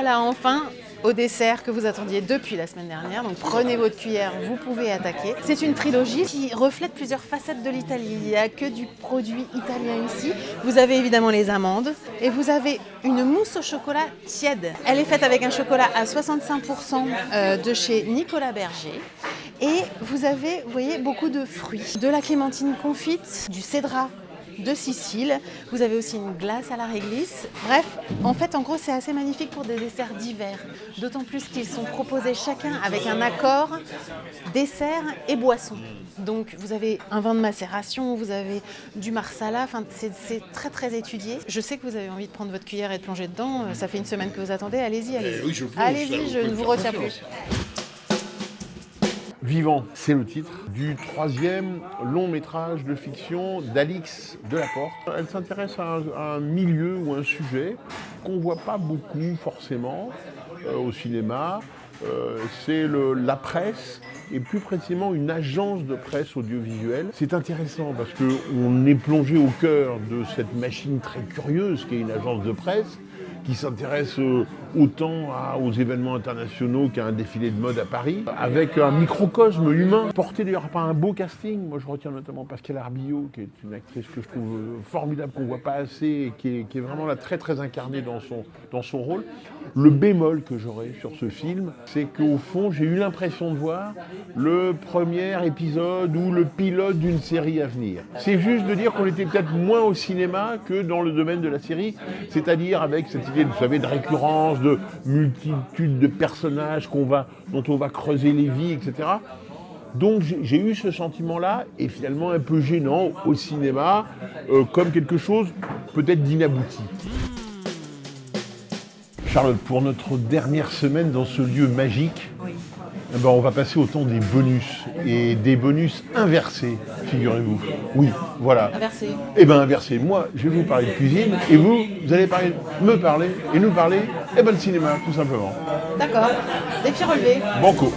voilà enfin au dessert que vous attendiez depuis la semaine dernière. Donc prenez votre cuillère, vous pouvez attaquer. C'est une trilogie qui reflète plusieurs facettes de l'Italie. Il n'y a que du produit italien ici. Vous avez évidemment les amandes et vous avez une mousse au chocolat tiède. Elle est faite avec un chocolat à 65% de chez Nicolas Berger. Et vous avez, vous voyez, beaucoup de fruits. De la clémentine confite, du cédrat de Sicile. Vous avez aussi une glace à la réglisse. Bref, en fait, en gros, c'est assez magnifique pour des desserts d'hiver. D'autant plus qu'ils sont proposés chacun avec un accord dessert et boisson. Donc, vous avez un vin de macération, vous avez du marsala. Enfin, c'est très, très étudié. Je sais que vous avez envie de prendre votre cuillère et de plonger dedans. Ça fait une semaine que vous attendez. Allez-y, allez-y. Oui, je plonge, allez-y, je ne vous retiens plus. Vivant, c'est le titre du 3e long métrage de fiction d'Alix Delaporte. Elle s'intéresse à un milieu ou un sujet qu'on ne voit pas beaucoup forcément au cinéma. C'est la presse et plus précisément une agence de presse audiovisuelle. C'est intéressant parce qu'on est plongé au cœur de cette machine très curieuse qui est une agence de presse, qui s'intéresse autant aux événements internationaux qu'à un défilé de mode à Paris, avec un microcosme humain, porté d'ailleurs par un beau casting. Moi je retiens notamment Pascale Arbillot, qui est une actrice que je trouve formidable, qu'on ne voit pas assez, et qui est vraiment là très très incarnée dans son rôle. Le bémol que j'aurais sur ce film, c'est qu'au fond j'ai eu l'impression de voir le premier épisode ou le pilote d'une série à venir. C'est juste de dire qu'on était peut-être moins au cinéma que dans le domaine de la série, c'est-à-dire avec cette idée, vous savez, de récurrence, de multitude de personnages dont on va creuser les vies, etc. Donc j'ai eu ce sentiment-là, et finalement un peu gênant au cinéma, comme quelque chose peut-être d'inabouti. Charlotte, pour notre dernière semaine dans ce lieu magique, Oui. eh ben, on va passer au temps des bonus, et des bonus inversés, figurez-vous. Oui, voilà. Inversé. Eh bien inversé, moi je vais vous parler de cuisine, et vous allez me parler, et nous parler, de cinéma, tout simplement. D'accord. Défi relevé. Banco.